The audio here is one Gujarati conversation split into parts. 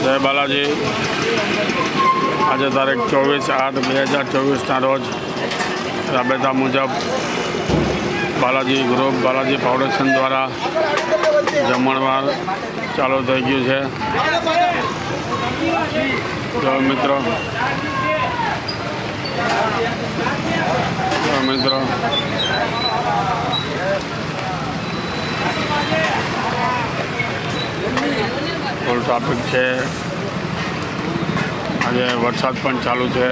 જય બાલાજી। આજે તારીખ 24/8/2024ના રોજ રાબેતા મુજબ બાલાજી ગ્રુપ બાલાજી ફાઉન્ડેશન દ્વારા જમણવાર ચાલુ થઈ ગયું છે। જો મિત્રો ફૂલ ટ્રાફિક છે। આજે વરસાદ પણ ચાલુ છે।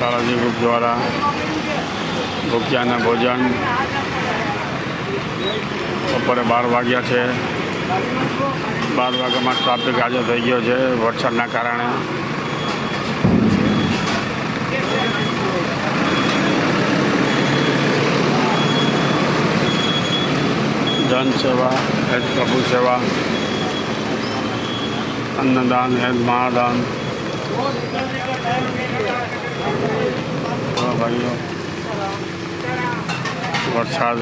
બાલાજી ગ્રુપ દ્વારા ભૂખ્યાના ભોજન બપોરે 12 વાગ્યા છે। 12 વાગ્યામાં ટ્રાફિક આજે થઈ ગયો છે વરસાદના કારણે। જન સેવા એ જ પ્રભુ સેવા, અન્નદાન એ જ મહાદાન। ભાઈઓ વરસાદ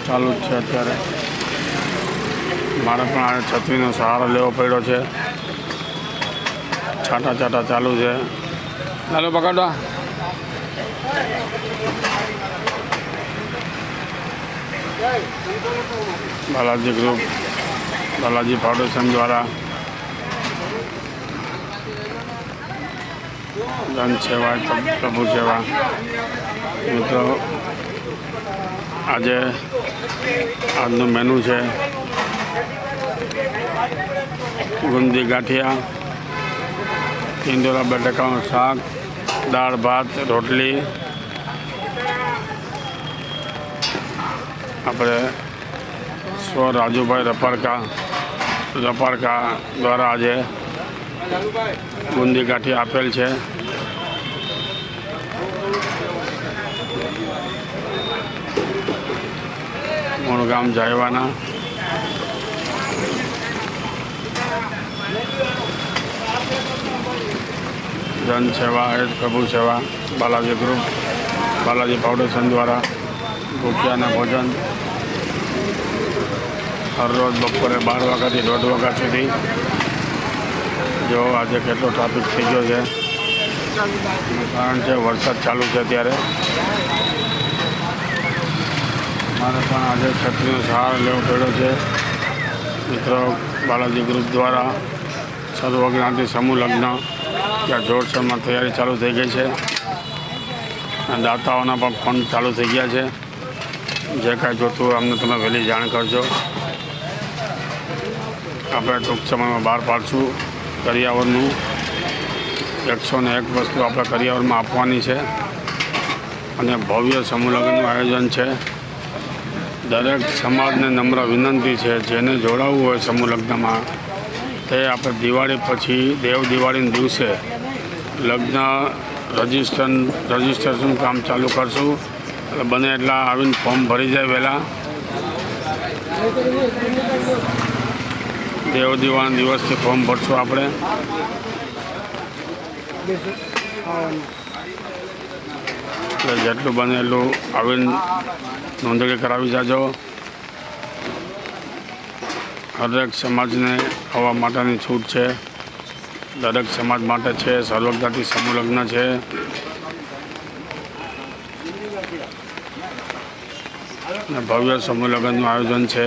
ચાલુ જ છે અત્યારે। મારે પણ આ છત્રીનો સહારો લેવો પડ્યો છે। છાંટા છાંટા ચાલુ છે। ચાલો પકડવા। બાલાજી ગ્રુપ બાલાજી ફાઉન્ડેશન દ્વારા જન સેવા પ્રભુ સેવા। મિત્રો આજનું મેનુ છે ગુંદી ગાંઠિયા, ઈંડોરા બટાકાનું શાક, દાળ ભાત રોટલી। આપણે સ્વ રાજુભાઈ રપારકા દ્વારા આજે ગુંદી ગાંઠી આપેલ છે। મૂળ ગામ જાયવાના। જન સેવા એ જ પ્રભુ સેવા। બાલાજી ગ્રુપ બાલાજી ફાઉન્ડેશન દ્વારા ભૂખ્યાના ભોજન હરરોજ બપોરે 12 વાગ્યાથી 1:30 વાગ્યા સુધી। જો આજે કેટલો ટ્રાફિક થઈ ગયો છે, કારણ છે વરસાદ ચાલુ છે ત્યારે। મારે પણ આજે છત્રીનો સહારો લેવો પડ્યો છે। મિત્રો બાલાજી ગ્રુપ દ્વારા સર્વજ્ઞાતિ સમૂહ લગ્ન ત્યાં જોરશોરમાં તૈયારી ચાલુ થઈ ગઈ છે। દાતાઓના પણ ફોન ચાલુ થઈ ગયા છે। જે કાંઈ જોતું હોય અમને તમે વહેલી જાણ કરજો। આપણે ટૂંક સમયમાં બહાર પાડશું કરિયાવરનું 101 વસ્તુ આપણે કરિયાવરમાં આપવાની છે અને ભવ્ય સમૂહ લગ્નનું આયોજન છે। દરેક સમાજને નમ્ર વિનંતી છે, જેને જોડાવવું હોય સમૂહ લગ્નમાં તે આપણે દિવાળી પછી દેવ દિવાળીના દિવસે લગ્ન રજિસ્ટ્રેશન કામ ચાલુ કરશું। એટલે બને એટલા આવીને ફોર્મ ભરી જાય વહેલા। દેવ દિવાળીના દિવસથી ફોર્મ ભરશું આપણે। એટલે જેટલું બને એટલું આવીને નોંધણી કરાવી જાજો। દરેક સમાજને આવવા માટેની છૂટ છે। દરેક સમાજ માટે છે। સર્વજ્ઞાતિ સમૂહ લગ્ન છે। અને ભવ્ય સમૂહ લગ્નનું આયોજન છે।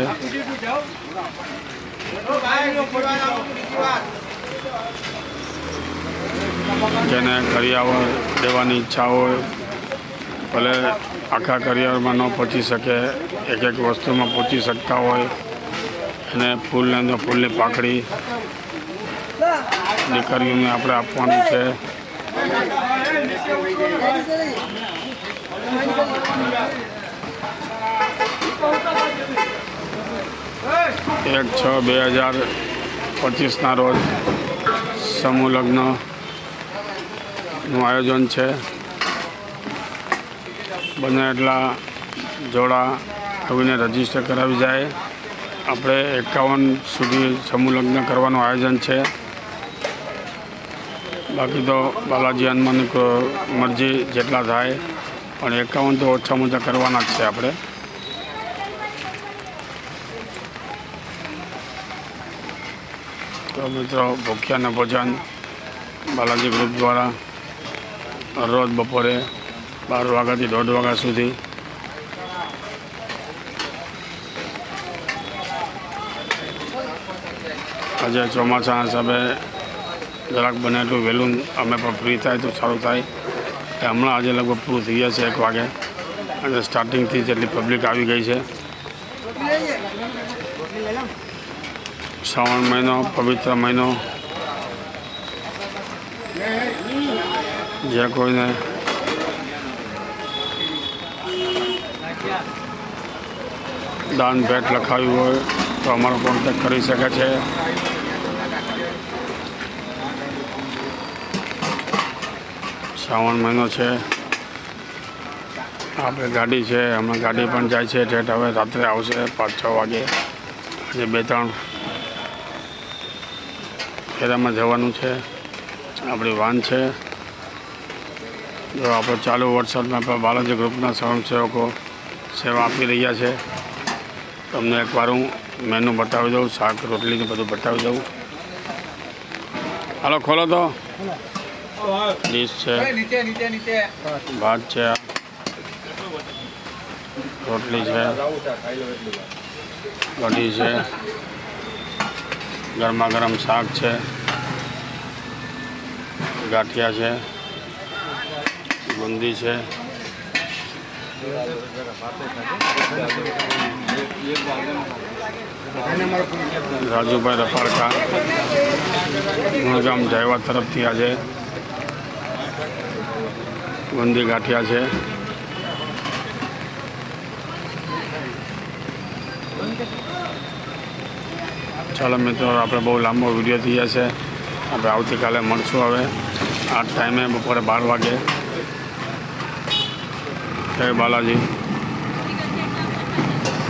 જેને કરિયાવર દેવાની ઈચ્છા હોય, ભલે આખા કરિયાવરમાં ન પહોંચી શકે, એક વસ્તુમાં પહોંચી શકતા હોય, અને ફૂલની પાકડી દીકરીઓને આપણે આપવાની છે। 1/6/2025ના રોજ સમૂહ લગ્નનું આયોજન છે। બને એટલા જોડા આવીને રજીસ્ટર કરાવી જાય। આપણે 51 સુધી સમૂહ લગ્ન કરવાનું આયોજન છે। બાકી તો બાલાજી હનુમાનની મરજી જેટલા થાય, પણ 51 તો ઓછામાં ઓછા કરવાના જ છે આપણે। તો મિત્રો ભૂખ્યાના ભોજન બાલાજી ગ્રુપ દ્વારા રોજ બપોરે 12 વાગ્યાથી 1:30 વાગ્યા સુધી આજે ચોમાસાના હિસાબે જરાક બને એટલું વહેલું અમે પણ ફ્રી થાય તો સારું થાય. હમણાં આજે લગભગ પૂરું થઈ ગયા છે 1 વાગે અને સ્ટાર્ટિંગથી જેટલી પબ્લિક આવી ગઈ છે. શ્રાવણ મહિનો પવિત્ર મહિનો, જે કોઈને દાન ભેટ લખાવ્યું હોય તો અમારો કોન્ટેક્ટ કરી શકે છે. શ્રાવણ મહિનો છે, આપણે ગાડી છે, હમણાં ગાડી પણ જાય છે ઠેઠ. હવે રાત્રે આવશે 5-6 વાગે. આજે 2-3 ફેરામાં જવાનું છે. આપણી વાન છે. જો આપણે ચાલુ વરસાદમાં પણ બાલાજી ગ્રુપના સ્વયંસેવકો સેવા આપી રહ્યા છે. તમને એકવાર હું મેનુ બતાવી દઉં, શાક રોટલીને બધું બતાવી દઉં. હાલો ખોલો તો. ડીશ છે, ભાત છે, રોટલી છે, કઢી છે, ગરમા ગરમ શાક છે, ગાંઠિયા છે, બુંદી છે, રાજુભાઈ રપાળકા ગુણગામ જાયવા તરફથી આજે બુંદી ગાંઠિયા છે. ચાલો મિત્રો, આપણે બહુ લાંબો વિડીયો થઈ જશે. આપણે આવતીકાલે મળશું હવે આ ટાઈમે બપોરે 12 વાગે. જય બાલાજી.